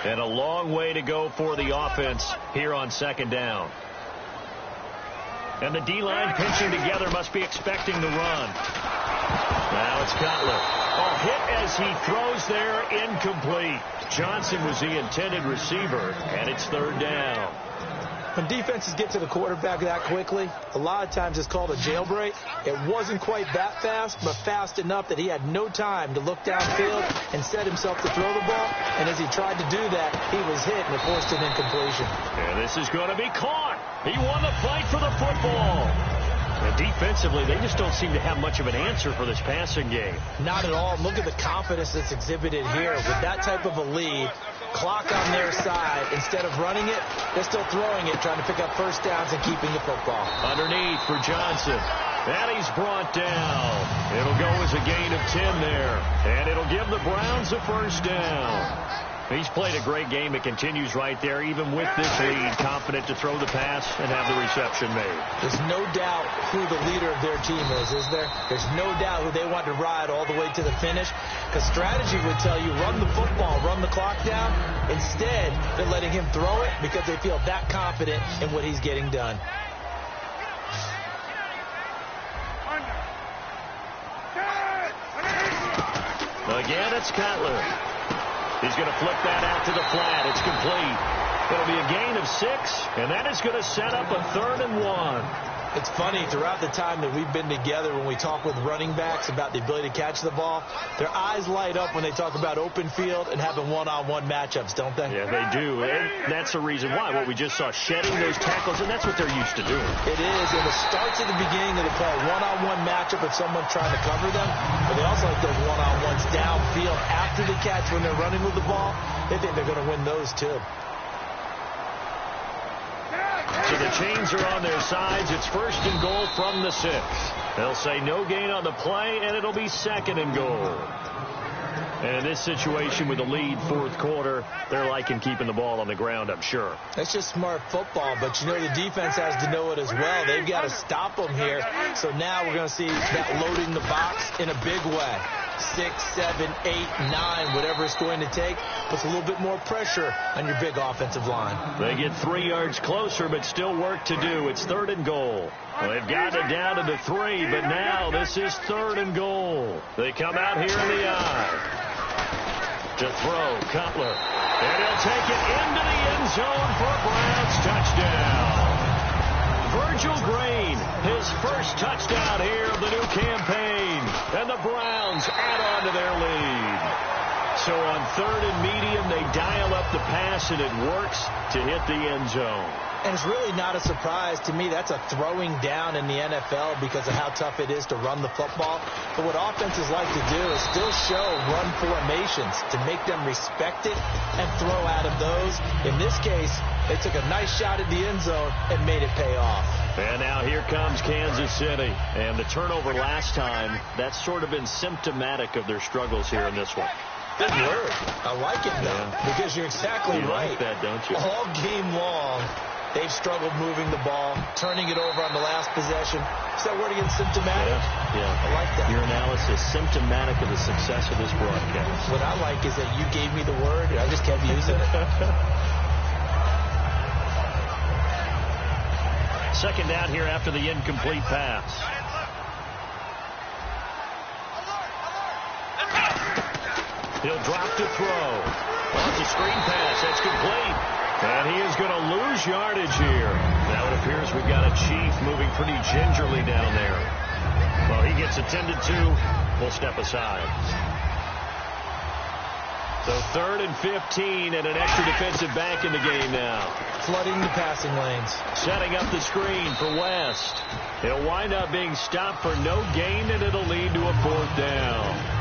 And a long way to go for the offense here on 2nd down. And the D-line pinching together must be expecting the run. Now it's Cutler. A hit as he throws there, incomplete. Johnson was the intended receiver, and it's 3rd down. When defenses get to the quarterback that quickly, a lot of times it's called a jailbreak. It wasn't quite that fast, but fast enough that he had no time to look downfield and set himself to throw the ball. And as he tried to do that, he was hit and it forced an incompletion. And this is going to be caught. He won the fight for the football. And defensively, they just don't seem to have much of an answer for this passing game. Not at all. Look at the confidence that's exhibited here. With that type of a lead, clock on their side, instead of running it, they're still throwing it, trying to pick up first downs and keeping the football. Underneath for Johnson. And he's brought down. It'll go as a gain of 10 there. And it'll give the Browns a first down. He's played a great game. It continues right there, even with this lead, confident to throw the pass and have the reception made. There's no doubt who the leader of their team is there? There's no doubt who they want to ride all the way to the finish, because strategy would tell you run the football, run the clock down. Instead, they're letting him throw it because they feel that confident in what he's getting done. Again, it's Cutler. He's going to flip that out to the flat. It's complete. It'll be a gain of 6, and that is going to set up a 3rd and 1. It's funny, throughout the time that we've been together, when we talk with running backs about the ability to catch the ball, their eyes light up when they talk about open field and having one-on-one matchups, don't they? Yeah, they do, and that's the reason why. What we just saw, shedding those tackles, and that's what they're used to doing. It is, and it starts at the beginning of the play, one-on-one matchup if someone's trying to cover them, but they also like those one-on-ones downfield after the catch when they're running with the ball. They think they're going to win those, too. So the chains are on their sides. It's 1st and goal from the 6. They'll say no gain on the play, and it'll be 2nd and goal. And in this situation with the lead 4th quarter, they're liking keeping the ball on the ground, I'm sure. That's just smart football, but you know the defense has to know it as well. They've got to stop them here. So now we're going to see that loading the box in a big way. 6, 7, 8, 9, whatever it's going to take, puts a little bit more pressure on your big offensive line. They get 3 yards closer, but still work to do. It's 3rd and goal. Well, they've gotten it down to the 3, but now this is 3rd and goal. They come out here in the eye. To throw, Cutler. And he'll take it into the end zone for a Browns touchdown. Virgil Green, his first touchdown here of the new campaign. And the Browns add on to their lead. So on 3rd and medium, they dial up the pass, and it works to hit the end zone. And it's really not a surprise to me. That's a throwing down in the NFL because of how tough it is to run the football. But what offenses like to do is still show run formations to make them respect it and throw out of those. In this case, they took a nice shot at the end zone and made it pay off. And now here comes Kansas City. And the turnover last time, that's sort of been symptomatic of their struggles here in this one. Good word. I like it, though, because you're exactly right. You like that, don't you? All game long, they've struggled moving the ball, turning it over on the last possession. Is that word again, symptomatic? Yeah. I like that. Your analysis, symptomatic of the success of this broadcast. What I like is that you gave me the word, and I just kept using it. 2nd down here after the incomplete pass. He'll drop to throw. Well, it's a screen pass. That's complete. And he is going to lose yardage here. Now it appears we've got a Chief moving pretty gingerly down there. Well, he gets attended to. We'll step aside. So 3rd and 15 and an extra defensive back in the game now. Flooding the passing lanes. Setting up the screen for West. He'll wind up being stopped for no gain, and it'll lead to a 4th down.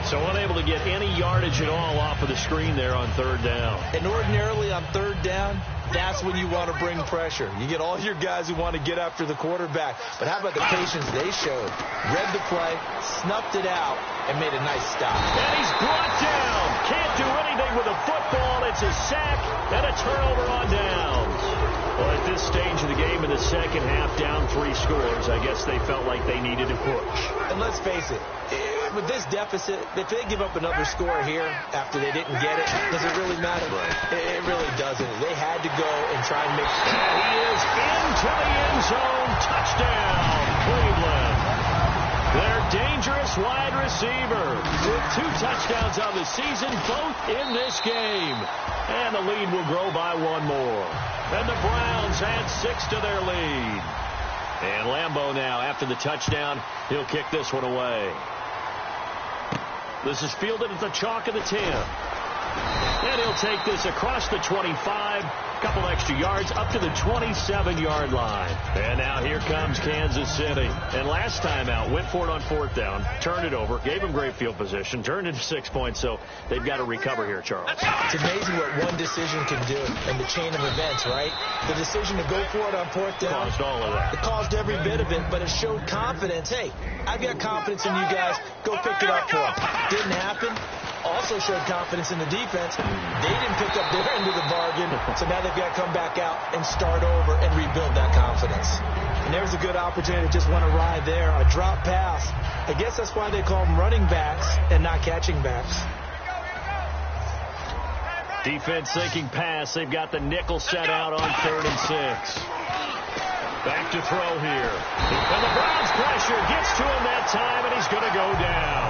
So unable to get any yardage at all off of the screen there on 3rd down. And ordinarily on 3rd down, that's when you want to bring pressure. You get all your guys who want to get after the quarterback. But how about the patience they showed? Read the play, snuffed it out, and made a nice stop. And he's brought down. Can't do anything with a football. It's a sack and a turnover on downs. Well, at this stage of the game in the second half, down 3 scores, I guess they felt like they needed to push. And let's face it, with this deficit, if they give up another score here after they didn't get it, does it really matter? Right. It really doesn't. They had to go and try and make sure. And he is into the end zone. Touchdown, Cleveland. Their dangerous wide receiver with 2 touchdowns on the season, both in this game. And the lead will grow by 1 more. And the Browns add 6 to their lead. And Lambeau now, after the touchdown, he'll kick this one away. This is fielded at the chalk of the 10. And he'll take this across the 25, a couple extra yards, up to the 27-yard line. And now here comes Kansas City. And last time out, went for it on 4th down, turned it over, gave them great field position, turned it to 6 points, so they've got to recover here, Charles. It's amazing what one decision can do in the chain of events, right? The decision to go for it on 4th down. Caused all of that. It caused every bit of it, but it showed confidence. Hey, I've got confidence in you guys. Go pick it up for them. Didn't happen. also showed confidence in the defense. They didn't pick up their end of the bargain, so now they've got to come back out and start over and rebuild that confidence. And there's a good opportunity to just want to ride there. A drop pass. I guess that's why they call them running backs and not catching backs. Defense thinking pass. They've got the nickel set out on 3rd and 6. Back to throw here. And the Browns pressure gets to him that time, and he's going to go down.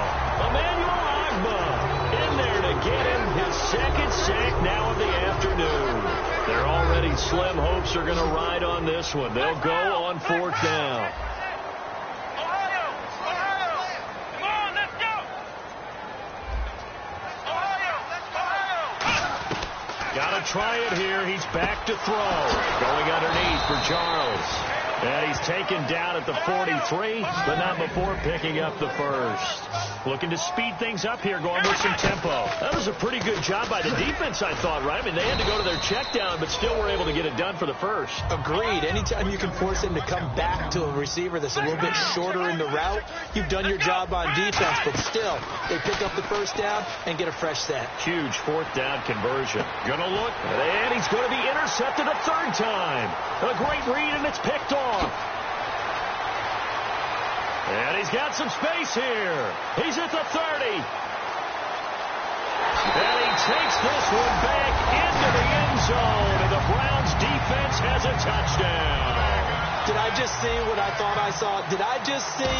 Emmanuel Agba in there to get him his second sack now of the afternoon. Their already slim hopes are going to ride on this one. They'll go on 4th down. Got to try it here. He's back to throw. Going underneath for Charles. And he's taken down at the 43, but not before picking up the first. Looking to speed things up here, going with some tempo. That was a pretty good job by the defense, I thought, right? I mean, they had to go to their check down, but still were able to get it done for the first. Agreed. Anytime you can force him to come back to a receiver that's a little bit shorter in the route, you've done your job on defense, but still, they pick up the first down and get a fresh set. Huge 4th down conversion. Gonna look, and he's going to be intercepted a 3rd time. A great read, and it's picked off. And he's got some space here. He's at the 30. And he takes this one back into the end zone, and the Browns defense has a touchdown. Did I just see what I thought I saw? Did I just see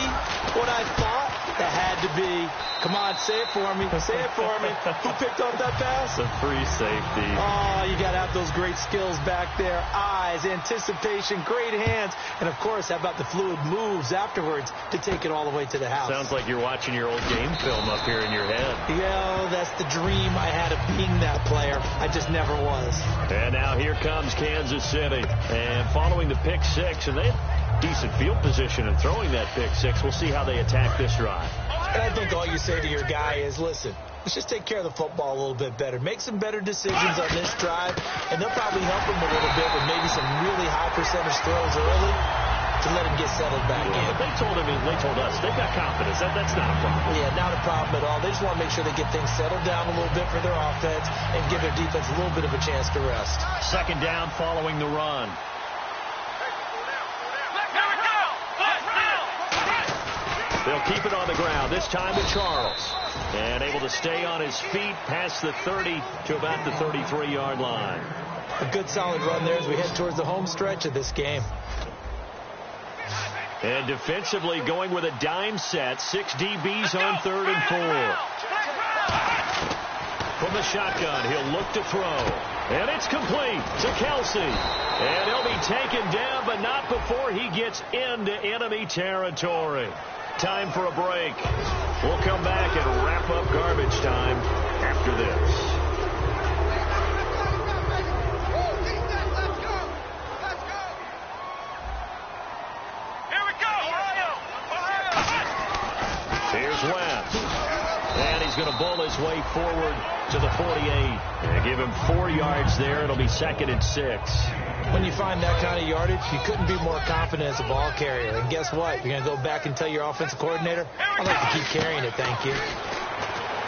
what I thought? That had to be. Come on, say it for me. Say it for me. Who picked up that pass? A free safety. Oh, you got to have those great skills back there. Eyes, anticipation, great hands. And, of course, how about the fluid moves afterwards to take it all the way to the house? Sounds like you're watching your old game film up here in your head. Yeah, that's the dream I had of being that player. I just never was. And now here comes Kansas City. And following the pick 6, and they had decent field position and throwing that pick 6. We'll see how they attack this drive. And I think all you say to your guy is, listen, let's just take care of the football a little bit better. Make some better decisions on this drive, and they'll probably help him a little bit with maybe some really high percentage throws early to let him get settled back in. But they told us, they've got confidence. That's not a problem. Yeah, not a problem at all. They just want to make sure they get things settled down a little bit for their offense and give their defense a little bit of a chance to rest. 2nd down following the run. They'll keep it on the ground, this time to Charles. And able to stay on his feet past the 30 to about the 33-yard line. A good solid run there as we head towards the home stretch of this game. And defensively going with a dime set. 6 DBs on 3rd and 4. From the shotgun, he'll look to throw. And it's complete to Kelsey. And he'll be taken down, but not before he gets into enemy territory. Time for a break. We'll come back and wrap up garbage time after this. Here's Wentz. And he's going to bull his way forward to the 48. And give him 4 yards there. It'll be 2nd and 6. When you find that kind of yardage, you couldn't be more confident as a ball carrier. And guess what? You're going to go back and tell your offensive coordinator, I'd like to keep carrying it, thank you.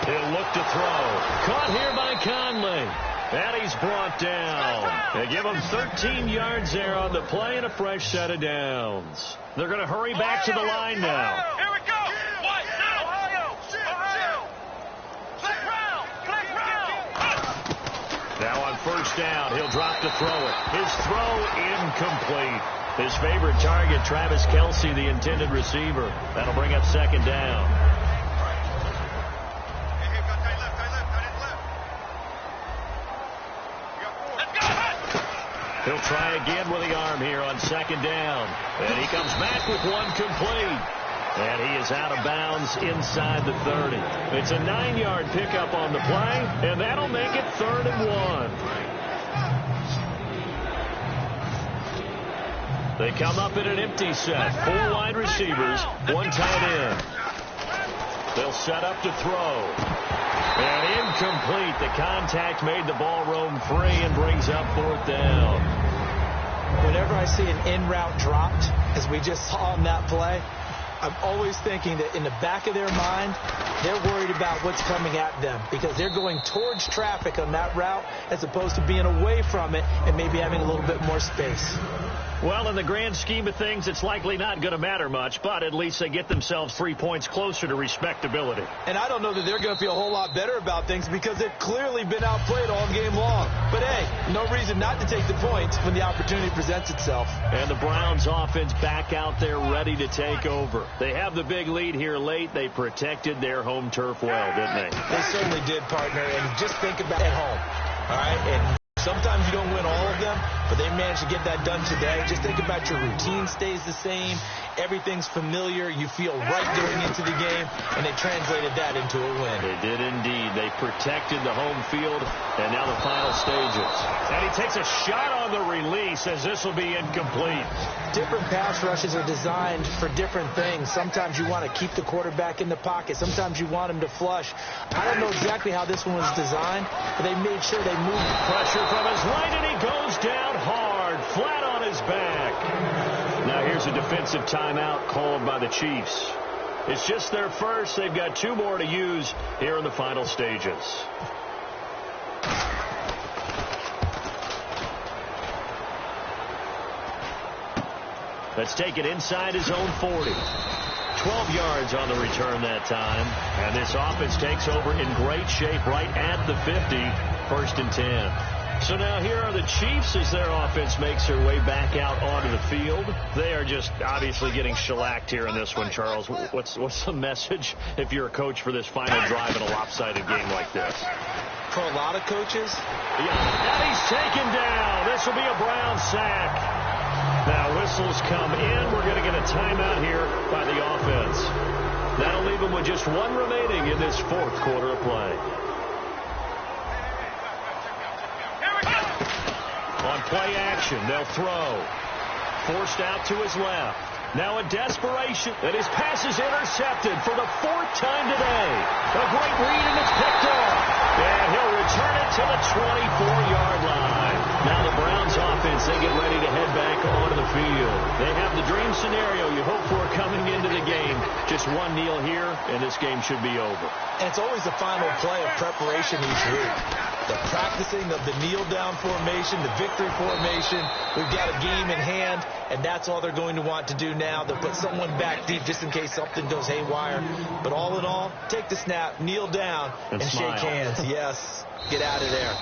He'll look to throw. Caught here by Conley. And he's brought down. They give him 13 yards there on the play and a fresh set of downs. They're going to hurry back to the line now. Here we go. Now on 1st down, he'll drop to throw it. His throw incomplete. His favorite target, Travis Kelsey, the intended receiver. That'll bring up 2nd down. He'll try again with the arm here on 2nd down. And he comes back with one complete. And he is out of bounds inside the 30. It's a 9-yard pickup on the play, and that'll make it 3rd and 1. They come up in an empty set. 4 wide receivers, 1 tight end. They'll set up to throw. And incomplete. The contact made the ball roam free and brings up 4th down. Whenever I see an in-route dropped, as we just saw on that play, I'm always thinking that in the back of their mind, they're worried about what's coming at them because they're going towards traffic on that route as opposed to being away from it and maybe having a little bit more space. Well, in the grand scheme of things, it's likely not going to matter much, but at least they get themselves 3 points closer to respectability. And I don't know that they're going to feel a whole lot better about things because they've clearly been outplayed all game long. But, hey, no reason not to take the points when the opportunity presents itself. And the Browns offense back out there ready to take over. They have the big lead here late. They protected their home turf well, didn't they? They certainly did, partner. And just think about at home, all right? And sometimes you don't win all of them, but they managed to get that done today. Just think about your routine stays the same. Everything's familiar. You feel right going into the game, and they translated that into a win. They did indeed. They protected the home field, and now the final stages. And he takes a shot on the release as this will be incomplete. Different pass rushes are designed for different things. Sometimes you want to keep the quarterback in the pocket. Sometimes you want him to flush. I don't know exactly how this one was designed, but they made sure they moved. Pressure from his right, and he goes down hard, flat on his back. Now here's a defensive timeout called by the Chiefs. It's just their first. They've got 2 more to use here in the final stages. Let's take it inside his own 40. 12 yards on the return that time. And this offense takes over in great shape right at the 50. 1st and 10. So now here are the Chiefs as their offense makes their way back out onto the field. They are just obviously getting shellacked here in this one, Charles. What's the message if you're a coach for this final drive in a lopsided game like this? For a lot of coaches? Yeah, and he's taken down. This will be a Brown sack. Now whistles come in. We're going to get a timeout here by the offense. That'll leave them with just 1 remaining in this 4th quarter of play. On play action, they'll throw. Forced out to his left. Now a desperation, and his pass is intercepted for the 4th time today. A great read, and it's picked off. And he'll return it to the 24-yard line. Now the Browns offense, they get ready to head back onto the field. They have the dream scenario you hope for coming into the game. Just 1 kneel here, and this game should be over. And it's always the final play of preparation each week. The practicing of the kneel-down formation, the victory formation. We've got a game in hand, and that's all they're going to want to do now. They'll put someone back deep just in case something goes haywire. But all in all, take the snap, kneel down, and shake hands. Yes, get out of there.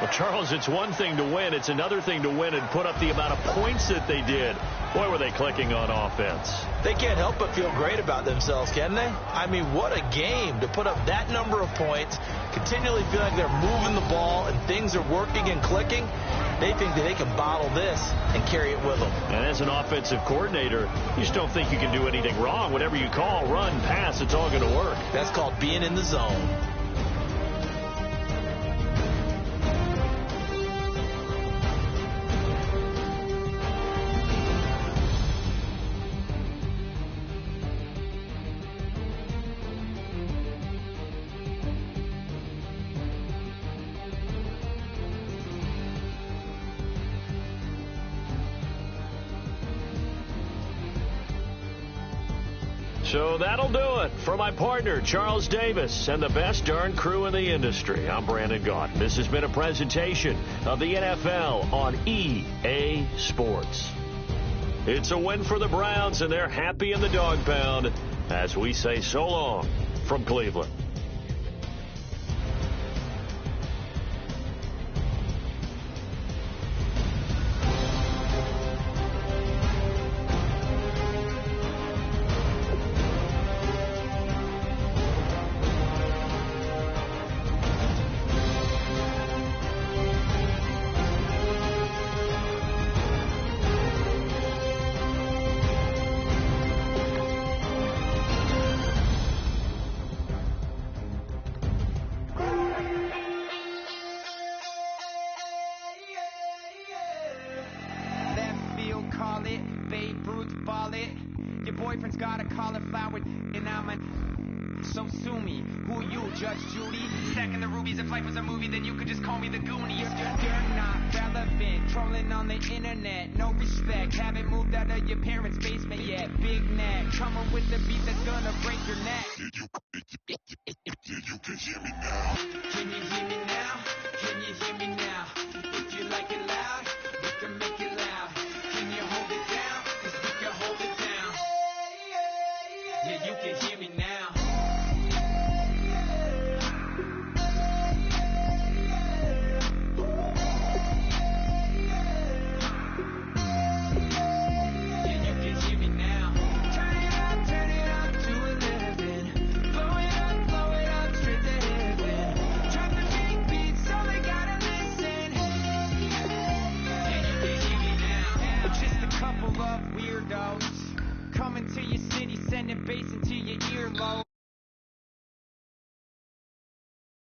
Well, Charles, it's one thing to win. It's another thing to win and put up the amount of points that they did. Boy, were they clicking on offense. They can't help but feel great about themselves, can they? I mean, what a game to put up that number of points, continually feel like they're moving the ball and things are working and clicking. They think that they can bottle this and carry it with them. And as an offensive coordinator, you just don't think you can do anything wrong. Whatever you call, run, pass, it's all going to work. That's called being in the zone. So that'll do it for my partner, Charles Davis, and the best darn crew in the industry. I'm Brandon Gaudin. This has been a presentation of the NFL on EA Sports. It's a win for the Browns, and they're happy in the dog pound as we say so long from Cleveland. Judge Judy. Stacking the rubies, if life was a movie, then you could just call me the Goonies. You're not relevant, trolling Rapping on the internet, no respect. Haven't moved out of your parents' basement yet. Big neck, coming with the beat that's gonna break your neck. You can hear me now. Can you hear me now? Can you hear me now? If you like it loud, we can make it loud. Can you hold it down? 'Cause we can hold it down. Yeah, you can hear me now. Coming to your city, sending bass into your earlobe.